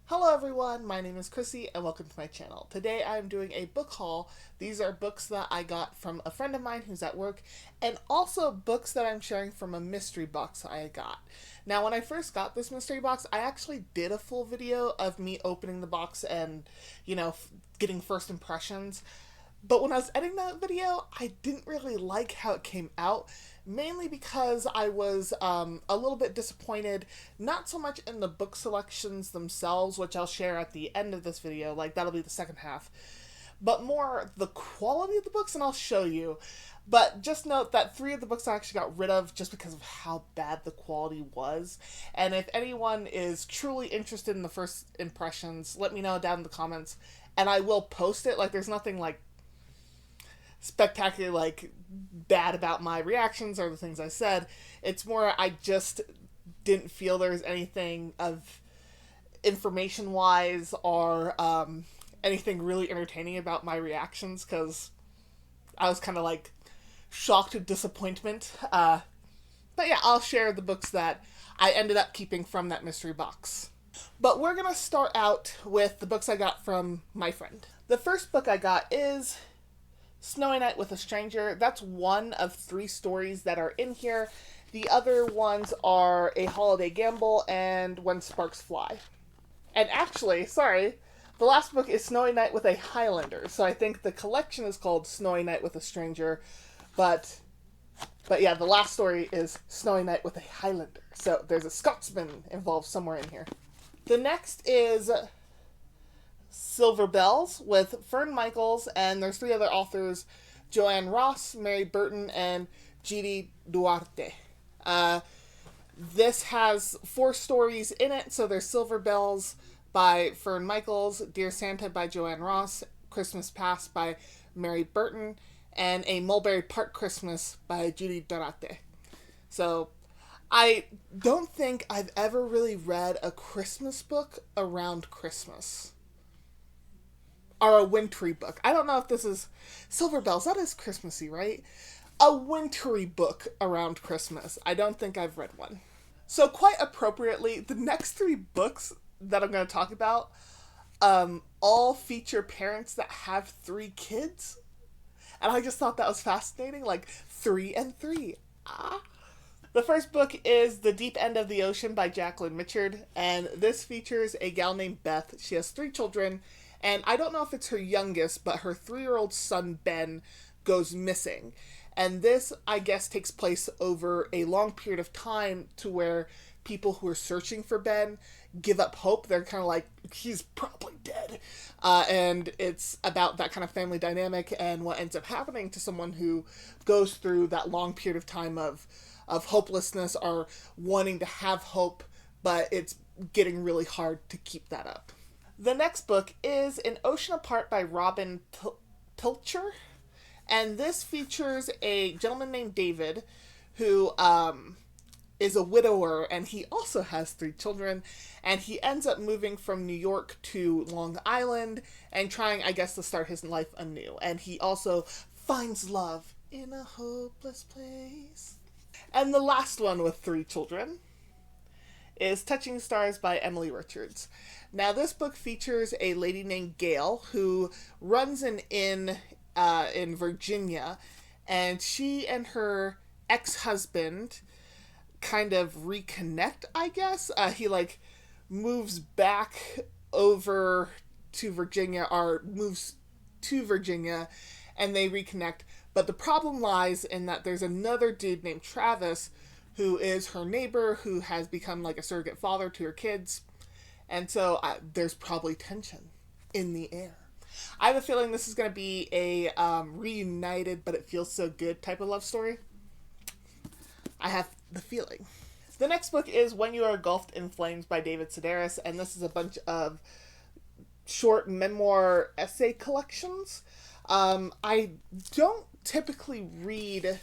Hello everyone, my name is Chrissy and welcome to my channel. Today I'm doing a book haul. These are books that I got from a friend of mine who's at work and also books that I'm sharing from a mystery box I got. Now when I first got this mystery box, I actually did a full video of me opening the box and, getting first impressions. But when I was editing that video, I didn't really like how it came out, mainly because I was a little bit disappointed, not so much in the book selections themselves, which I'll share at the end of this video, like that'll be the second half, but more the quality of the books, and I'll show you. But just note that 3 of the books I actually got rid of just because of how bad the quality was. And if anyone is truly interested in the first impressions, let me know down in the comments, and I will post it. Like, there's nothing like spectacularly like bad about my reactions or the things I said. It's more I just didn't feel there was anything of information wise or anything really entertaining about my reactions because I was kind of like shocked with disappointment. But yeah, I'll share the books that I ended up keeping from that mystery box. But we're gonna start out with the books I got from my friend. The first book I got is Snowy Night with a Stranger. That's one of 3 stories that are in here. The other ones are A Holiday Gamble and When Sparks Fly. And actually, sorry, the last book is Snowy Night with a Highlander. So I think the collection is called Snowy Night with a Stranger, but yeah, the last story is Snowy Night with a Highlander. So there's a Scotsman involved somewhere in here. The next is Silver Bells with Fern Michaels, and there's 3 other authors, Joanne Ross, Mary Burton, and Judy Duarte. This has 4 stories in it, so there's Silver Bells by Fern Michaels, Dear Santa by Joanne Ross, Christmas Past by Mary Burton, and A Mulberry Park Christmas by Judy Duarte. So I don't think I've ever really read a Christmas book around Christmas. Or a wintry book. I don't know if this is Silver Bells. That is Christmassy, right? A wintry book around Christmas. I don't think I've read one. So quite appropriately, the next 3 books that I'm going to talk about all feature parents that have 3 kids. And I just thought that was fascinating. Like 3 and 3. Ah. The first book is The Deep End of the Ocean by Jacqueline Mitchard. And this features a gal named Beth. She has 3 children. And I don't know if it's her youngest, but her 3-year-old son, Ben, goes missing. And this, I guess, takes place over a long period of time to where people who are searching for Ben give up hope. They're kind of like, he's probably dead. And it's about that kind of family dynamic and what ends up happening to someone who goes through that long period of time of hopelessness or wanting to have hope, but it's getting really hard to keep that up. The next book is An Ocean Apart by Robin Pilcher. And this features a gentleman named David who is a widower, and he also has 3 children. And he ends up moving from New York to Long Island and trying, I guess, to start his life anew. And he also finds love in a hopeless place. And the last one with 3 children is Touching Stars by Emily Richards. Now, this book features a lady named Gail who runs an inn in Virginia, and she and her ex-husband kind of reconnect, I guess. He, moves back over to Virginia, or moves to Virginia, and they reconnect. But the problem lies in that there's another dude named Travis who is her neighbor, who has become like a surrogate father to her kids. And so there's probably tension in the air. I have a feeling this is going to be a reunited, but it feels so good type of love story. I have the feeling. The next book is When You Are Engulfed in Flames by David Sedaris, and this is a bunch of short memoir essay collections. I don't typically read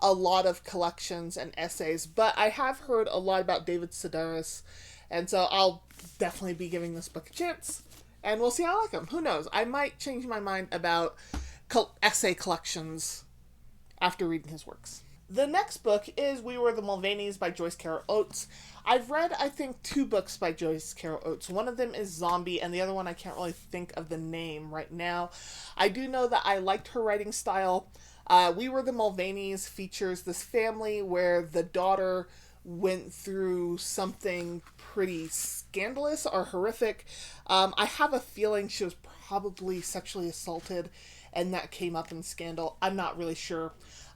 a lot of collections and essays, but I have heard a lot about David Sedaris, and so I'll definitely be giving this book a chance, and we'll see how I like him. Who knows? I might change my mind about essay collections after reading his works. The next book is We Were the Mulvaneys by Joyce Carol Oates. I've read, I think, 2 books by Joyce Carol Oates. One of them is Zombie, and the other one I can't really think of the name right now. I do know that I liked her writing style. We Were the Mulvaneys features this family where the daughter went through something pretty scandalous or horrific. I have a feeling she was probably sexually assaulted, and that came up in Scandal. I'm not really sure.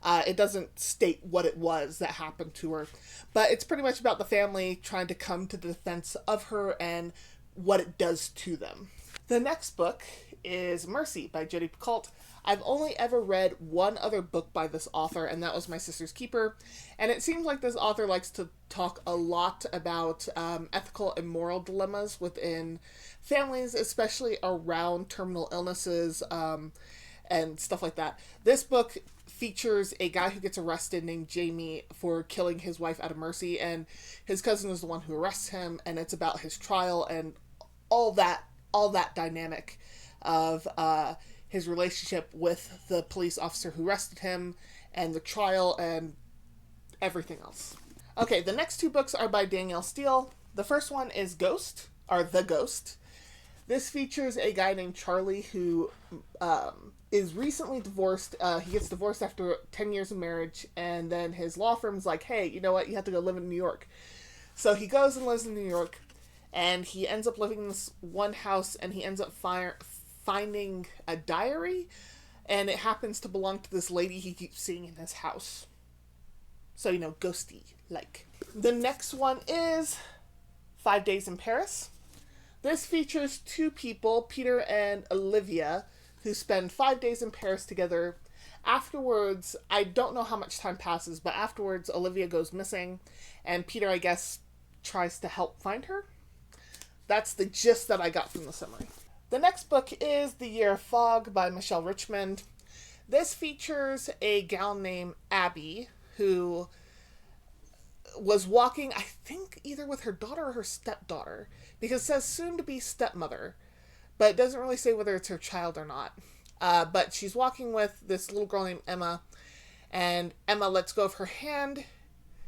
It doesn't state what it was that happened to her, but it's pretty much about the family trying to come to the defense of her and what it does to them. The next book is Mercy by Jodi Picoult. I've only ever read one other book by this author, and that was My Sister's Keeper. And it seems like this author likes to talk a lot about ethical and moral dilemmas within families, especially around terminal illnesses and stuff like that. This book features a guy who gets arrested named Jamie for killing his wife out of mercy, and his cousin is the one who arrests him, and it's about his trial and all that dynamic of his relationship with the police officer who arrested him and the trial and everything else. Okay, the next 2 books are by Danielle Steel. The first one is Ghost, or The Ghost. This features a guy named Charlie who is recently divorced. He gets divorced after 10 years of marriage, and then his law firm's like, hey, you know what, you have to go live in New York. So he goes and lives in New York, and he ends up living in this one house, and he ends up finding a diary, and it happens to belong to this lady he keeps seeing in his house. So, ghosty like. The next one is 5 Days in Paris. This features 2 people, Peter and Olivia, who spend 5 days in Paris together. Afterwards, I don't know how much time passes, but afterwards Olivia goes missing, and Peter, I guess, tries to help find her. That's the gist that I got from the summary. The next book is The Year of Fog by Michelle Richmond. This features a gal named Abby who was walking, I think, either with her daughter or her stepdaughter, because it says soon to be stepmother, but it doesn't really say whether it's her child or not. But she's walking with this little girl named Emma, and Emma lets go of her hand.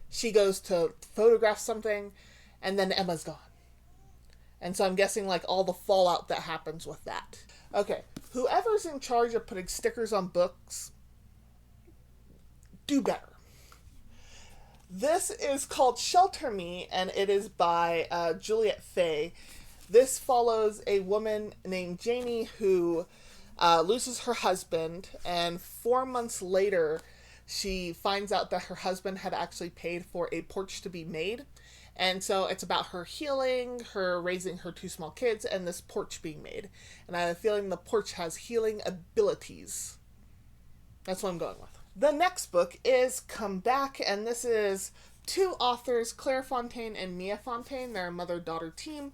She goes to photograph something, and then Emma's gone. And so I'm guessing like all the fallout that happens with that. Okay, whoever's in charge of putting stickers on books, do better. This is called Shelter Me, and it is by Juliet Fay. This follows a woman named Janie who loses her husband, and 4 months later, she finds out that her husband had actually paid for a porch to be made. And so it's about her healing, her raising her 2 small kids, and this porch being made. And I have a feeling the porch has healing abilities. That's what I'm going with. The next book is Come Back, and this is 2 authors, Claire Fontaine and Mia Fontaine. They're a mother-daughter team.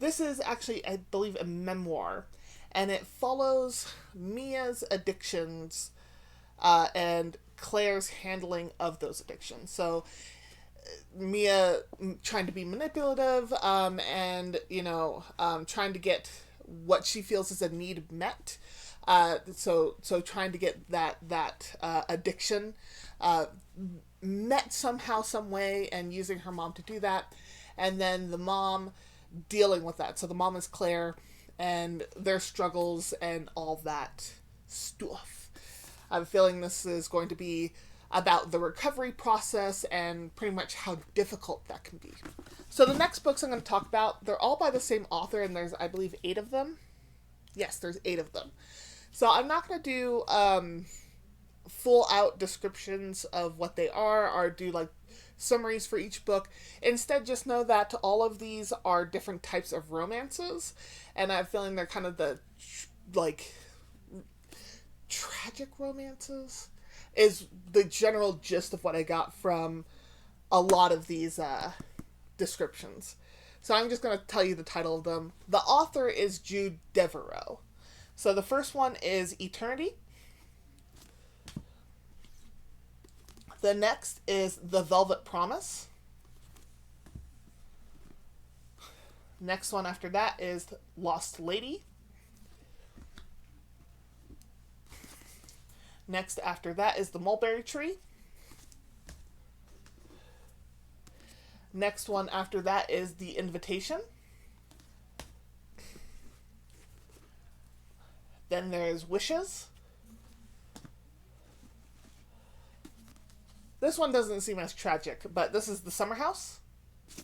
This is actually, I believe, a memoir, and it follows Mia's addictions and Claire's handling of those addictions. So Mia trying to be manipulative and, trying to get what she feels is a need met. So trying to get that addiction met somehow, some way, and using her mom to do that. And then the mom dealing with that. So the mom is Claire, and their struggles and all that stuff. I have a feeling this is going to be about the recovery process and pretty much how difficult that can be. So the next books I'm going to talk about, they're all by the same author, and there's, I believe, 8 of them. Yes, there's 8 of them. So I'm not going to do full out descriptions of what they are or do like summaries for each book. Instead, just know that all of these are different types of romances, and I have a feeling they're kind of the tragic romances is the general gist of what I got from a lot of these descriptions. So I'm just going to tell you the title of them. The author is Jude Devereaux. So the first one is Eternity. The next is The Velvet Promise. Next one after that is Lost Lady. Next after that is The Mulberry Tree. Next one after that is The Invitation. Then there's Wishes. This one doesn't seem as tragic, but this is The Summer House.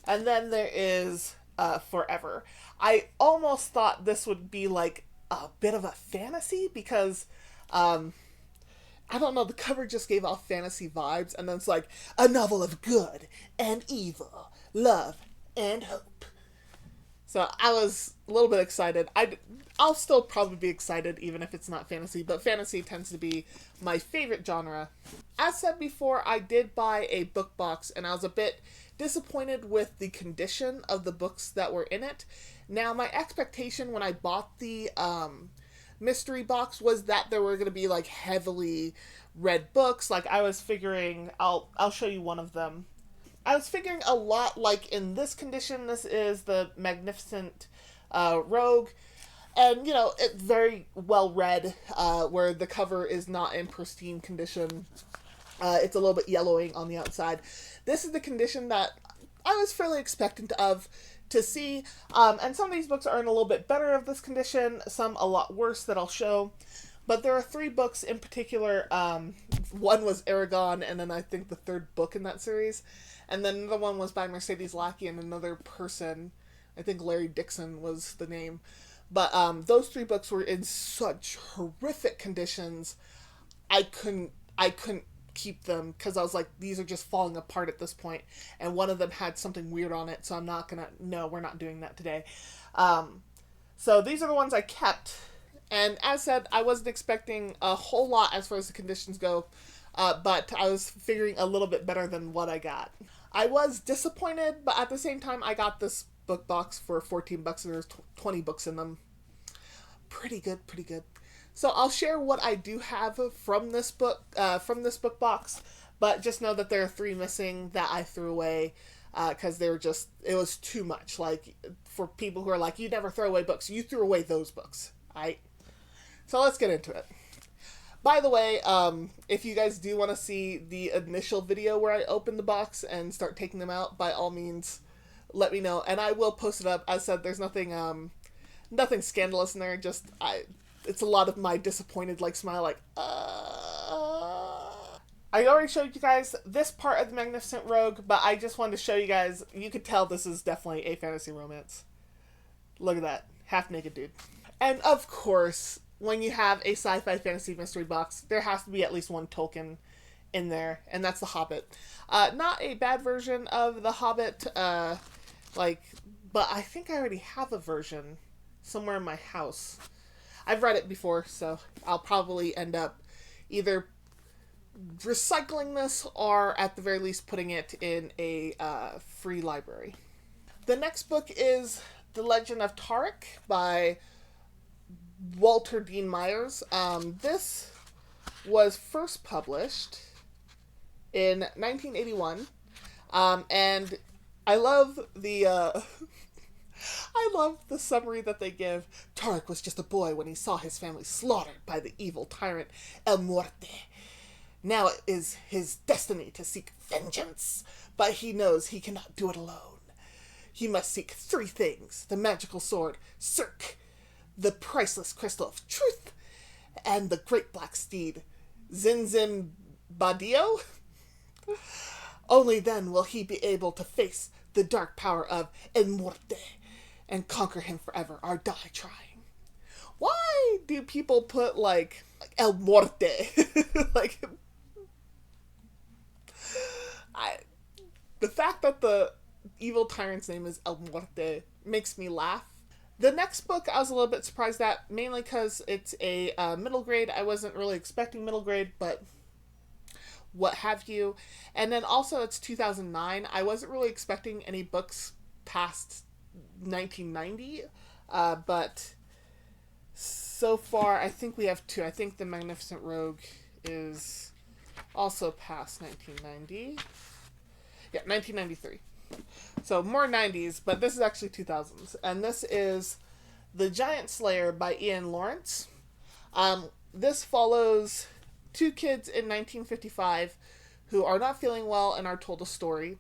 And then there is Forever. I almost thought this would be like a bit of a fantasy because I don't know, the cover just gave off fantasy vibes, and then it's like a novel of good and evil, love and hope. So I was a little bit excited. I'll still probably be excited even if it's not fantasy, but fantasy tends to be my favorite genre. As said before, I did buy a book box, and I was a bit disappointed with the condition of the books that were in it. Now, my expectation when I bought the mystery box was that there were going to be like heavily read books. Like I was figuring, I'll show you one of them. I was figuring a lot like in this condition. This is the Magnificent Rogue, and you know, it's very well read, where the cover is not in pristine condition. It's a little bit yellowing on the outside. This is the condition that I was fairly expectant of to see, and some of these books are in a little bit better of this condition, some a lot worse that I'll show. But there are 3 books in particular. One was Aragon, and then I think the 3rd book in that series. And then another one was by Mercedes Lackey and another person. I think Larry Dixon was the name. But those 3 books were in such horrific conditions. I couldn't keep them because I was like, these are just falling apart at this point. And one of them had something weird on it, so I'm not gonna. No, we're not doing that today. So these are the ones I kept. And as said, I wasn't expecting a whole lot as far as the conditions go, but I was figuring a little bit better than what I got. I was disappointed, but at the same time, I got this book box for $14 and there's 20 books in them. Pretty good, pretty good. So I'll share what I do have from this book box, but just know that there are 3 missing that I threw away because they were just, it was too much. Like, for people who are like, you never throw away books, you threw away those books. So let's get into it. By the way, if you guys do want to see the initial video where I open the box and start taking them out, by all means, let me know. And I will post it up. As said, there's nothing scandalous in there. Just, it's a lot of my disappointed, like, smile, like, I already showed you guys this part of the Magnificent Rogue, but I just wanted to show you guys, you could tell this is definitely a fantasy romance. Look at that. Half-naked dude. And of course, when you have a sci-fi fantasy mystery box, there has to be at least one Tolkien in there, and that's The Hobbit. Not a bad version of The Hobbit, but I think I already have a version somewhere in my house. I've read it before, so I'll probably end up either recycling this or at the very least putting it in a free library. The next book is The Legend of Tarik by Walter Dean Myers. This was first published in 1981, and I love the I love the summary that they give. Tarik was just a boy when he saw his family slaughtered by the evil tyrant El Muerte. Now it is his destiny to seek vengeance, but he knows he cannot do it alone. He must seek 3 things: the magical sword, Cirque, the priceless crystal of truth, and the great black steed, Zinzin Badio. Only then will he be able to face the dark power of El Muerte and conquer him forever or die trying. Why do people put, like El Muerte? The fact that the evil tyrant's name is El Muerte makes me laugh. The next book I was a little bit surprised at, mainly because it's a middle grade. I wasn't really expecting middle grade, but what have you. And then also it's 2009. I wasn't really expecting any books past 1990, but so far I think we have 2. I think The Magnificent Rogue is also past 1990. Yeah, 1993. So more 90s, but this is actually 2000s. And this is The Giant Slayer by Ian Lawrence. This follows 2 kids in 1955 who are not feeling well and are told a story.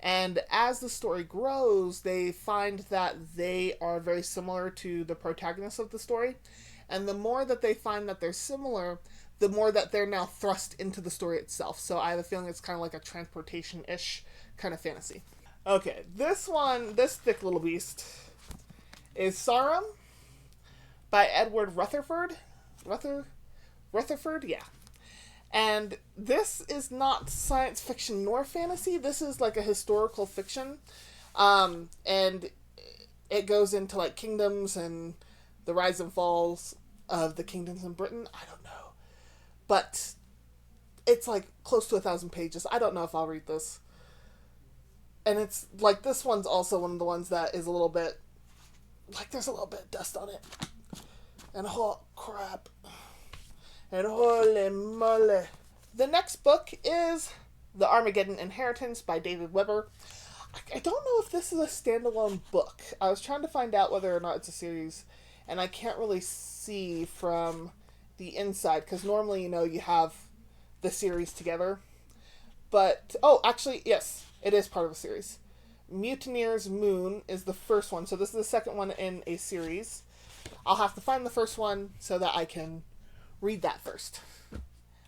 And as the story grows, they find that they are very similar to the protagonists of the story. And the more that they find that they're similar, the more that they're now thrust into the story itself. So I have a feeling it's kind of like a transportation-ish kind of fantasy. Okay, this thick little beast, is Sarum by Edward Rutherford. Rutherford? Yeah. And this is not science fiction nor fantasy. This is like a historical fiction. And it goes into like kingdoms and the rise and falls of the kingdoms in Britain. I don't know. But it's like close to 1,000 pages. I don't know if I'll read this. And it's like, this one's also one of the ones that is a little bit, like there's a little bit of dust on it. And oh crap. And holy moly. The next book is The Armageddon Inheritance by David Weber. I don't know if this is a standalone book. I was trying to find out whether or not it's a series, and I can't really see from the inside, because normally, you have the series together. But, actually, yes, it is part of a series. Mutineer's Moon is the first one, so this is the second one in a series. I'll have to find the first one so that I can read that first.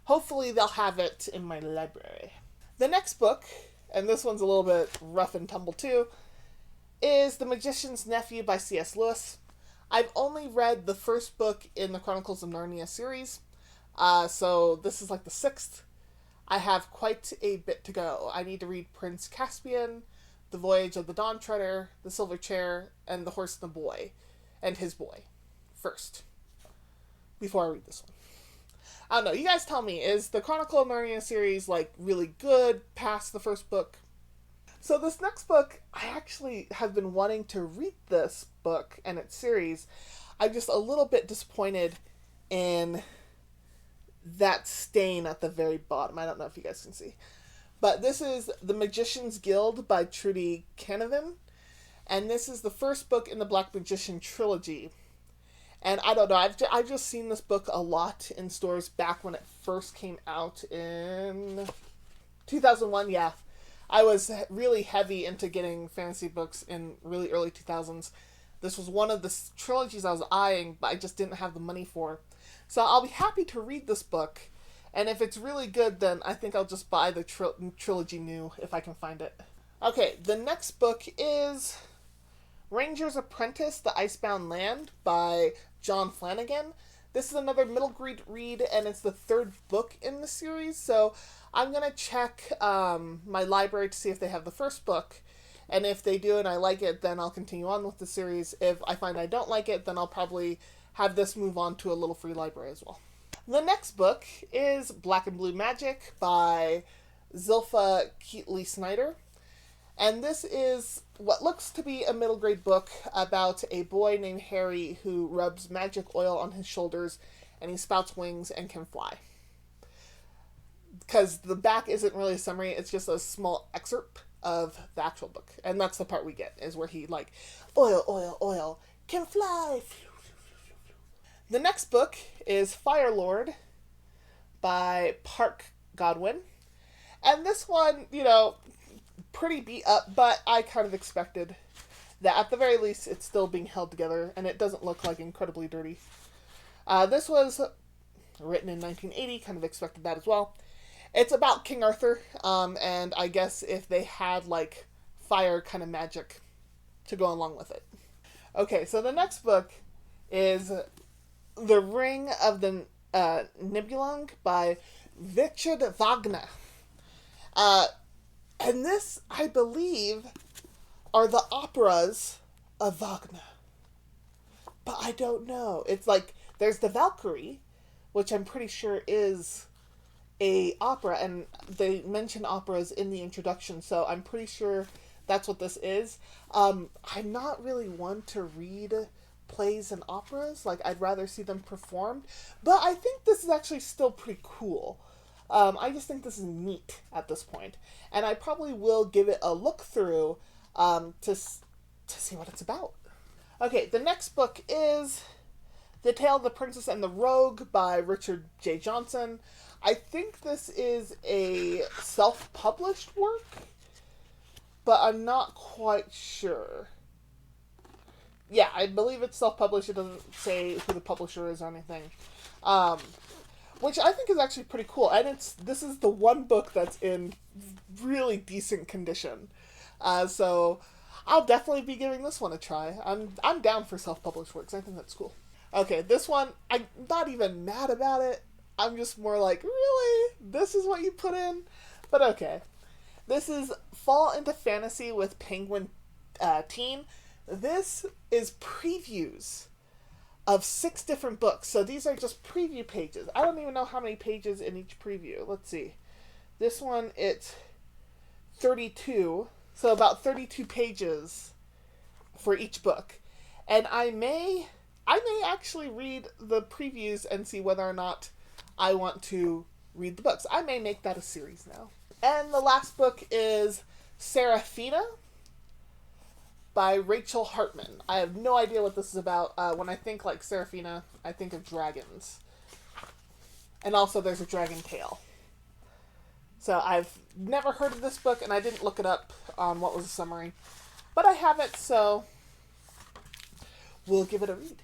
Hopefully they'll have it in my library. The next book, and this one's a little bit rough and tumble too, is The Magician's Nephew by C.S. Lewis. I've only read the first book in the Chronicles of Narnia series, so this is like the 6th. I have quite a bit to go. I need to read Prince Caspian, The Voyage of the Dawn Treader, The Silver Chair, and The Horse and the Boy, and His Boy, first, before I read this one. I don't know, you guys tell me, is the Chronicle of Narnia series, like, really good past the first book? So this next book, I actually have been wanting to read this book and its series. I'm just a little bit disappointed in that stain at the very bottom. I don't know if you guys can see. But this is The Magician's Guild by Trudy Canavan. And this is the first book in the Black Magician trilogy. And I don't know, I've just seen this book a lot in stores back when it first came out in 2001, yeah. I was really heavy into getting fantasy books in really early 2000s. This was one of the trilogies I was eyeing, but I just didn't have the money for. So I'll be happy to read this book, and if it's really good, then I think I'll just buy the trilogy new if I can find it. Okay, the next book is Ranger's Apprentice, The Icebound Land by John Flanagan. This is another middle grade read, and it's the 3rd book in the series, so I'm going to check my library to see if they have the first book, and if they do and I like it, then I'll continue on with the series. If I find I don't like it, then I'll probably have this move on to a little free library as well. The next book is Black and Blue Magic by Zilpha Keatley Snyder. And this is what looks to be a middle grade book about a boy named Harry who rubs magic oil on his shoulders and he spouts wings and can fly. Because the back isn't really a summary, it's just a small excerpt of the actual book. And that's the part we get, is where he oil, oil, oil, can fly. The next book is Fire Lord by Park Godwin. And this one, pretty beat up, but I kind of expected that at the very least it's still being held together, and it doesn't look like incredibly dirty. This was written in 1980, kind of expected that as well. It's about King Arthur, and I guess if they had fire kind of magic to go along with it. Okay, so the next book is The Ring of the Nibelung by Richard Wagner. And this, I believe, are the operas of Wagner. But I don't know. It's there's the Valkyrie, which I'm pretty sure is a opera, and they mention operas in the introduction, so I'm pretty sure that's what this is. I'm not really one to read plays and operas. I'd rather see them performed. But I think this is actually still pretty cool. I just think this is neat at this point. And I probably will give it a look through to see what it's about. Okay, the next book is The Tale of the Princess and the Rogue by Richard J. Johnson. I think this is a self-published work. but I'm not quite sure. Yeah, I believe it's self-published. It doesn't say who the publisher is or anything, um, which I think is actually pretty cool. And this is the one book that's in really decent condition, so I'll definitely be giving this one a try. I'm down for self-published works. I think that's cool. Okay, this one I'm not even mad about it. I'm just more like, really, this is what you put in, but okay. This is Fall into Fantasy with Penguin Teen. This is previews of 6 different books. So these are just preview pages. I don't even know how many pages in each preview. Let's see. This one, it's 32. So about 32 pages for each book. And I may actually read the previews and see whether or not I want to read the books. I may make that a series now. And the last book is Seraphina by Rachel Hartman. I have no idea what this is about. When I think like Seraphina, I think of dragons. And also there's a dragon tail. So I've never heard of this book, and I didn't look it up on what was the summary. But I have it, so we'll give it a read.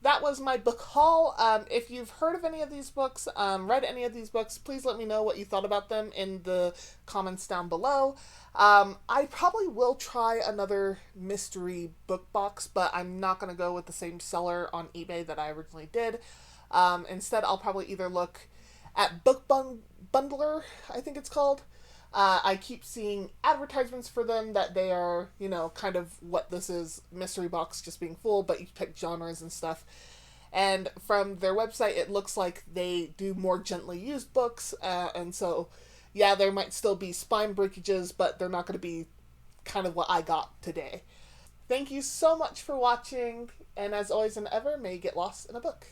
That was my book haul. If you've heard of any of these books, read any of these books, please let me know what you thought about them in the comments down below. I probably will try another mystery book box, but I'm not going to go with the same seller on eBay that I originally did. Instead, I'll probably either look at Book Bundler, I think it's called. I keep seeing advertisements for them that they are, kind of what this is, mystery box just being full, but you pick genres and stuff. And from their website, it looks like they do more gently used books, and so, yeah, there might still be spine breakages, but they're not going to be kind of what I got today. Thank you so much for watching, and as always and ever, may you get lost in a book.